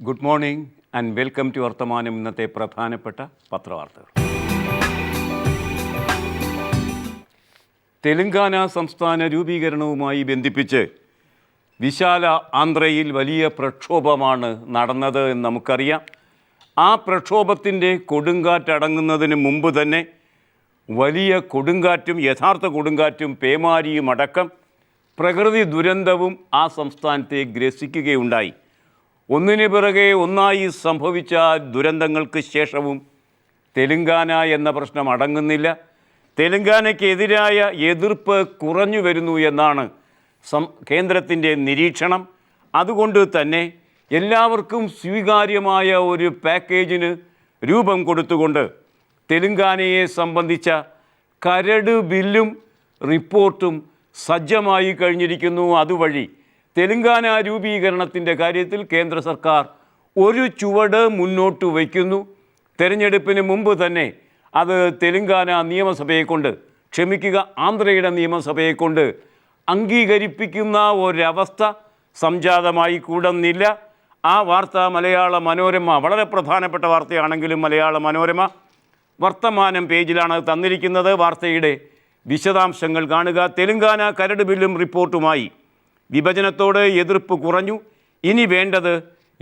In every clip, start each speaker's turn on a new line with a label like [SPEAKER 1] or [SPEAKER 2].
[SPEAKER 1] Good morning and welcome to Varthamanam. ഇന്നത്തെ പ്രധാനപ്പെട്ട പത്രവാർത്തകൾ. തെലങ്കാന സംസ്ഥാന രൂപീകരണവുമായി ബന്ധിപ്പിച്ച് വിശാല ആന്ധ്രയിൽ വലിയ പ്രക്ഷോഭമാണ് നടന്നത് എന്ന് നമുക്കറിയാം. ആ പ്രക്ഷോഭത്തിൻ്റെ കൊടുങ്കാറ്റടങ്ങുന്നതിന് മുമ്പ് തന്നെ വലിയ കൊടുങ്കാറ്റും യഥാർത്ഥ കൊടുങ്കാറ്റും പേമാരിയും അടക്കം പ്രകൃതി ദുരന്തവും ആ സംസ്ഥാനത്തെ ഗ്രസിക്കുകയുണ്ടായി. ഒന്നിനു പിറകെ ഒന്നായി സംഭവിച്ച ദുരന്തങ്ങൾക്ക് ശേഷവും തെലങ്കാന എന്ന പ്രശ്നം അടങ്ങുന്നില്ല. തെലങ്കാനയ്ക്കെതിരായ എതിർപ്പ് കുറഞ്ഞു വരുന്നു എന്നാണ് കേന്ദ്രത്തിൻ്റെ നിരീക്ഷണം. അതുകൊണ്ട് തന്നെ എല്ലാവർക്കും സ്വീകാര്യമായ ഒരു പാക്കേജിന് രൂപം കൊടുത്തുകൊണ്ട് തെലങ്കാനയെ സംബന്ധിച്ച കരട് ബില്ലും റിപ്പോർട്ടും സജ്ജമായി കഴിഞ്ഞിരിക്കുന്നു. അതുവഴി തെലങ്കാന രൂപീകരണത്തിൻ്റെ കാര്യത്തിൽ കേന്ദ്ര സർക്കാർ ഒരു ചുവട് മുന്നോട്ട് വയ്ക്കുന്നു. തെരഞ്ഞെടുപ്പിന് മുമ്പ് തന്നെ അത് തെലങ്കാന നിയമസഭയെ കൊണ്ട് ആന്ധ്രയുടെ നിയമസഭയെ കൊണ്ട് അംഗീകരിപ്പിക്കുന്ന ഒരവസ്ഥ സംജാതമായി കൂടുന്നില്ല. ആ വാർത്ത മലയാള മനോരമ, വളരെ പ്രധാനപ്പെട്ട വാർത്തയാണെങ്കിലും മലയാള മനോരമ വർത്തമാനം പേജിലാണ് തന്നിരിക്കുന്നത്. വാർത്തയുടെ വിശദാംശങ്ങൾ കാണുക. തെലങ്കാന കരട് ബില്ലും റിപ്പോർട്ടുമായി വിഭജനത്തോട് എതിർപ്പ് കുറഞ്ഞു. ഇനി വേണ്ടത്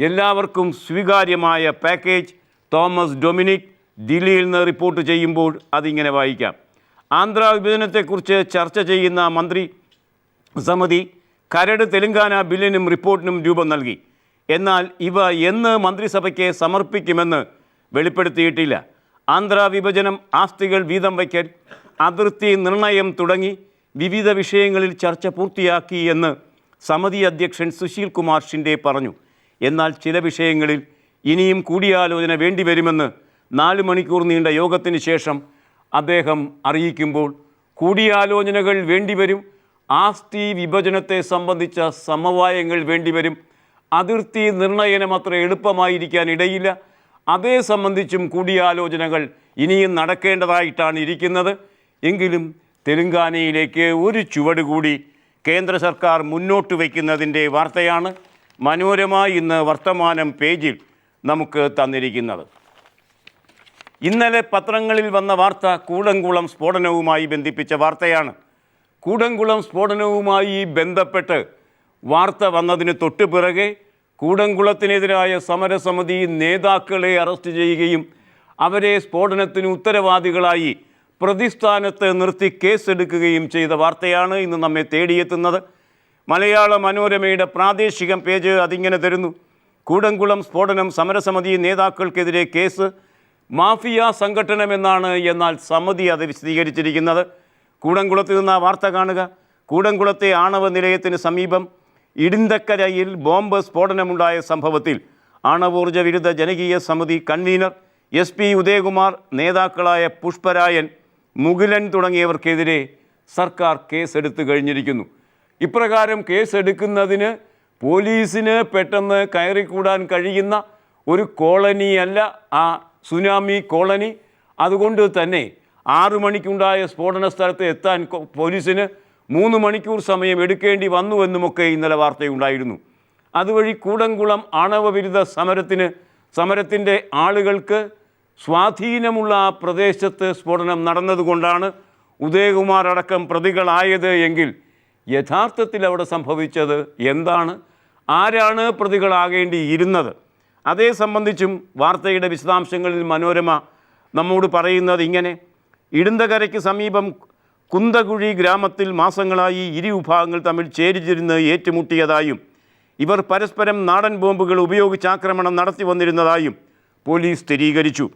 [SPEAKER 1] എല്ലാവർക്കും സ്വീകാര്യമായ പാക്കേജ്. തോമസ് ഡൊമിനിക് ദില്ലിയിൽ നിന്ന് റിപ്പോർട്ട് ചെയ്യുമ്പോൾ അതിങ്ങനെ വായിക്കാം. ആന്ധ്ര വിഭജനത്തെക്കുറിച്ച് ചർച്ച ചെയ്യുന്ന മന്ത്രി സമിതി കരട് തെലങ്കാന ബില്ലിനും റിപ്പോർട്ടിനും രൂപം നൽകി. എന്നാൽ ഇവ എന്ന് മന്ത്രിസഭയ്ക്ക് സമർപ്പിക്കുമെന്ന് വെളിപ്പെടുത്തിയിട്ടില്ല. ആന്ധ്ര വിഭജനം, ആസ്തികൾ വീതം വയ്ക്കൽ, അതിർത്തി നിർണയം തുടങ്ങി വിവിധ വിഷയങ്ങളിൽ ചർച്ച പൂർത്തിയാക്കി എന്ന് സമിതി അധ്യക്ഷൻ സുശീൽ കുമാർ ഷിൻഡെ പറഞ്ഞു. എന്നാൽ ചില വിഷയങ്ങളിൽ ഇനിയും കൂടിയാലോചന വേണ്ടിവരുമെന്ന് 4 മണിക്കൂർ നീണ്ട യോഗത്തിന് ശേഷം അദ്ദേഹം അറിയിക്കുമ്പോൾ കൂടിയാലോചനകൾ വേണ്ടിവരും, ആസ്തി വിഭജനത്തെ സംബന്ധിച്ച സമവായങ്ങൾ വേണ്ടിവരും, അതിർത്തി നിർണയനം അത്ര എളുപ്പമായിരിക്കാൻ ഇടയില്ല, അതേ സംബന്ധിച്ചും കൂടിയാലോചനകൾ ഇനിയും നടക്കേണ്ടതായിട്ടാണ് ഇരിക്കുന്നത്. എങ്കിലും തെലങ്കാനയിലേക്ക് ഒരു ചുവട് കൂടി കേന്ദ്ര സർക്കാർ മുന്നോട്ട് വയ്ക്കുന്നതിൻ്റെ വാർത്തയാണ് മനോരമ ഇന്ന് വർത്തമാനം പേജിൽ നമുക്ക് തന്നിരിക്കുന്നത്. ഇന്നലെ പത്രങ്ങളിൽ വന്ന വാർത്ത കൂടംകുളം സ്ഫോടനവുമായി ബന്ധിപ്പിച്ച വാർത്തയാണ്. കൂടംകുളം സ്ഫോടനവുമായി ബന്ധപ്പെട്ട് വാർത്ത വന്നതിന് തൊട്ടു പിറകെ കൂടംകുളത്തിനെതിരായ സമരസമിതി നേതാക്കളെ അറസ്റ്റ് ചെയ്യുകയും അവരെ സ്ഫോടനത്തിന് ഉത്തരവാദികളായി പ്രതിസ്ഥാനത്ത് നിർത്തി കേസെടുക്കുകയും ചെയ്ത വാർത്തയാണ് ഇന്ന് നമ്മെ തേടിയെത്തുന്നത്. മലയാള മനോരമയുടെ പ്രാദേശിക പേജ് അതിങ്ങനെ തരുന്നു. കൂടംകുളം സ്ഫോടനം, സമരസമിതി നേതാക്കൾക്കെതിരെ കേസ്, മാഫിയ സംഘടനമെന്നാണ്. എന്നാൽ സമിതി അത് വിശദീകരിച്ചിരിക്കുന്നത്. കൂടംകുളത്ത് നിന്ന് ആ വാർത്ത കാണുക. കൂടംകുളത്തെ ആണവ നിലയത്തിന് സമീപം ഇടിന്തക്കരയിൽ ബോംബ് സ്ഫോടനമുണ്ടായ സംഭവത്തിൽ ആണവോർജ വിരുദ്ധ ജനകീയ സമിതി കൺവീനർ SP ഉദയകുമാർ, നേതാക്കളായ പുഷ്പരായൻ, മുകുലൻ തുടങ്ങിയവർക്കെതിരെ സർക്കാർ കേസെടുത്തു കഴിഞ്ഞിരിക്കുന്നു. ഇപ്രകാരം കേസെടുക്കുന്നതിന് പോലീസിന് പെട്ടെന്ന് കയറിക്കൂടാൻ കഴിയുന്ന ഒരു കോളനിയല്ല ആ സുനാമി കോളനി. അതുകൊണ്ട് തന്നെ 6 മണിക്കുണ്ടായ സ്ഫോടന സ്ഥലത്ത് എത്താൻ പോലീസിന് 3 മണിക്കൂർ സമയം എടുക്കേണ്ടി വന്നുവെന്നുമൊക്കെ ഇന്നലെ വാർത്തയുണ്ടായിരുന്നു. അതുവഴി കൂടംകുളം ആണവ വിരുദ്ധ സമരത്തിൻ്റെ ആളുകൾക്ക് സ്വാധീനമുള്ള ആ പ്രദേശത്ത് സ്ഫോടനം നടന്നതുകൊണ്ടാണ് ഉദയകുമാർ അടക്കം പ്രതികളായത് എങ്കിൽ യഥാർത്ഥത്തിൽ അവിടെ സംഭവിച്ചത് എന്താണ്? ആരാണ് പ്രതികളാകേണ്ടിയിരുന്നത്? അതേ സംബന്ധിച്ചും വാർത്തയുടെ വിശദാംശങ്ങളിൽ മനോരമ നമ്മോട് പറയുന്നത് ഇങ്ങനെ. ഇടുന്തകരയ്ക്ക് സമീപം കുന്തകുഴി ഗ്രാമത്തിൽ മാസങ്ങളായി ഇരുവിഭാഗങ്ങൾ തമ്മിൽ ചേരിതിരിഞ്ഞ് ഏറ്റുമുട്ടിയതായും ഇവർ പരസ്പരം നാടൻ ബോംബുകൾ ഉപയോഗിച്ച് ആക്രമണം നടത്തി വന്നിരുന്നതായും പോലീസ് സ്ഥിരീകരിച്ചു.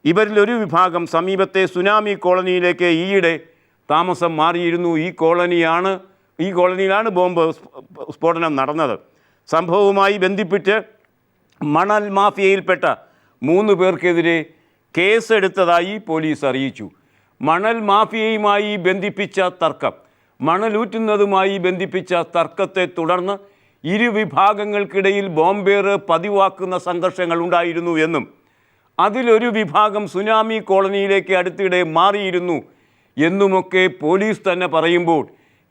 [SPEAKER 1] ഇവരിലൊരു വിഭാഗം സമീപത്തെ സുനാമി കോളനിയിലേക്ക് ഈയിടെ താമസം മാറിയിരുന്നു. ഈ കോളനിയിലാണ് ബോംബ് സ്ഫോടനം നടന്നത്. സംഭവവുമായി ബന്ധിപ്പിച്ച് മണൽ മാഫിയയിൽപ്പെട്ട 3 പേർക്കെതിരെ കേസെടുത്തതായി പോലീസ് അറിയിച്ചു. മണൽ മാഫിയയുമായി ബന്ധിപ്പിച്ച തർക്കം, മണലൂറ്റുന്നതുമായി ബന്ധിപ്പിച്ച തർക്കത്തെ തുടർന്ന് ഇരുവിഭാഗങ്ങൾക്കിടയിൽ ബോംബേറ് പതിവാക്കുന്ന സംഘർഷങ്ങൾ ഉണ്ടായിരുന്നു എന്നും അതിലൊരു വിഭാഗം സുനാമി കോളനിയിലേക്ക് അടുത്തിടെ മാറിയിരുന്നു എന്നുമൊക്കെ പോലീസ് തന്നെ പറയുമ്പോൾ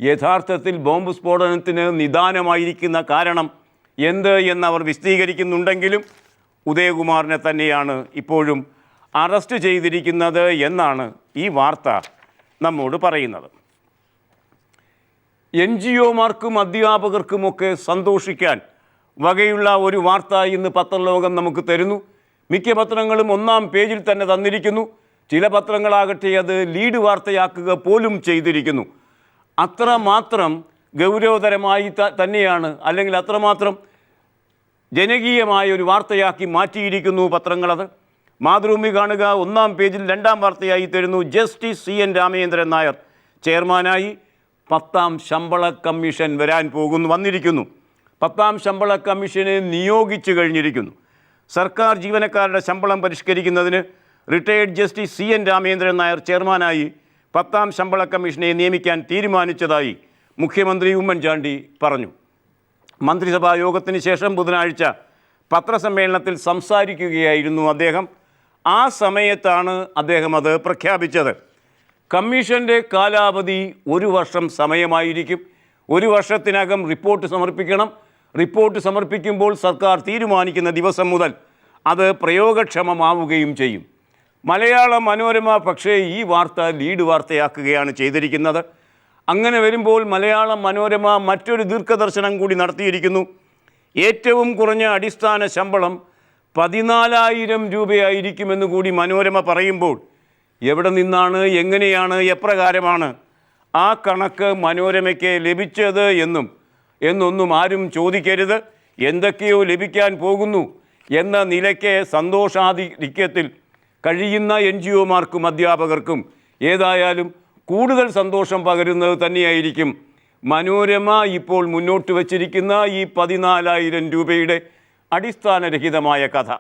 [SPEAKER 1] യഥാർത്ഥത്തിൽ ബോംബ് സ്ഫോടനത്തിന് നിദാനമായിരിക്കുന്ന കാരണം എന്ത് എന്നവർ വിശദീകരിക്കുന്നുണ്ടെങ്കിലും ഉദയകുമാറിനെ തന്നെയാണ് ഇപ്പോഴും അറസ്റ്റ് ചെയ്തിരിക്കുന്നത് എന്നാണ് ഈ വാർത്ത നമ്മോട് പറയുന്നത്. NGOമാർക്കും അധ്യാപകർക്കുമൊക്കെ സന്തോഷിക്കാൻ വകയുള്ള ഒരു വാർത്ത ഇന്ന് പത്രലോകം നമുക്ക് തരുന്നു. മിക്ക പത്രങ്ങളും ഒന്നാം പേജിൽ തന്നെ തന്നിരിക്കുന്നു. ചില പത്രങ്ങളാകട്ടെ അത് ലീഡ് വാർത്തയാക്കുക പോലും ചെയ്തിരിക്കുന്നു. അത്രമാത്രം ഗൗരവതരമായി തന്നെയാണ്, അല്ലെങ്കിൽ അത്രമാത്രം ജനകീയമായ ഒരു വാർത്തയാക്കി മാറ്റിയിരിക്കുന്നു പത്രങ്ങളത്. മാതൃഭൂമി കാണുക, ഒന്നാം പേജിൽ രണ്ടാം വാർത്തയായി തരുന്നു. ജസ്റ്റിസ് CN രാമചന്ദ്രൻ നായർ ചെയർമാനായി 10ാം ശമ്പള കമ്മീഷൻ വന്നിരിക്കുന്നു. 10ാം ശമ്പള കമ്മീഷനെ നിയോഗിച്ചു കഴിഞ്ഞിരിക്കുന്നു. സർക്കാർ ജീവനക്കാരുടെ ശമ്പളം പരിഷ്കരിക്കുന്നതിന് retired justice CN Ramachandran Nair ചെയർമാനായി 10ാം ശമ്പള കമ്മീഷനെ നിയമിക്കാൻ തീരുമാനിച്ചതായി മുഖ്യമന്ത്രി ഉമ്മൻചാണ്ടി പറഞ്ഞു. മന്ത്രിസഭാ യോഗത്തിന് ശേഷം ബുധനാഴ്ച പത്രസമ്മേളനത്തിൽ സംസാരിക്കുകയായിരുന്നു അദ്ദേഹം. ആ സമയത്താണ് അദ്ദേഹം അത് പ്രഖ്യാപിച്ചത്. കമ്മീഷൻ്റെ കാലാവധി 1 വർഷം സമയമായിരിക്കും. 1 വർഷത്തിനകം റിപ്പോർട്ട് സമർപ്പിക്കണം. റിപ്പോർട്ട് സമർപ്പിക്കുമ്പോൾ സർക്കാർ തീരുമാനിക്കുന്ന ദിവസം മുതൽ അത് പ്രയോഗക്ഷമമാവുകയും ചെയ്യും. മലയാള മനോരമ പക്ഷേ ഈ വാർത്ത ലീഡ് വാർത്തയാക്കുകയാണ് ചെയ്തിരിക്കുന്നത്. അങ്ങനെ വരുമ്പോൾ മലയാള മനോരമ മറ്റൊരു ദീർഘദർശനം കൂടി നടത്തിയിരിക്കുന്നു. ഏറ്റവും കുറഞ്ഞ അടിസ്ഥാന ശമ്പളം 14,000 രൂപയായിരിക്കുമെന്ന് കൂടി മനോരമ പറയുമ്പോൾ എവിടെ നിന്നാണ്, എങ്ങനെയാണ്, എപ്രകാരമാണ് ആ കണക്ക് മനോരമയ്ക്ക് ലഭിച്ചത് എന്നൊന്നും ആരും ചോദിക്കരുത്. എന്തൊക്കെയോ ലഭിക്കാൻ പോകുന്നു എന്ന നിലയ്ക്ക് സന്തോഷാധിക്യത്തിൽ കഴിയുന്ന NGOമാർക്കും അധ്യാപകർക്കും ഏതായാലും കൂടുതൽ സന്തോഷം പകരുന്നത് തന്നെയായിരിക്കും മനോരമ ഇപ്പോൾ മുന്നോട്ട് വച്ചിരിക്കുന്ന ഈ 14,000 രൂപയുടെ അടിസ്ഥാനരഹിതമായ കഥ.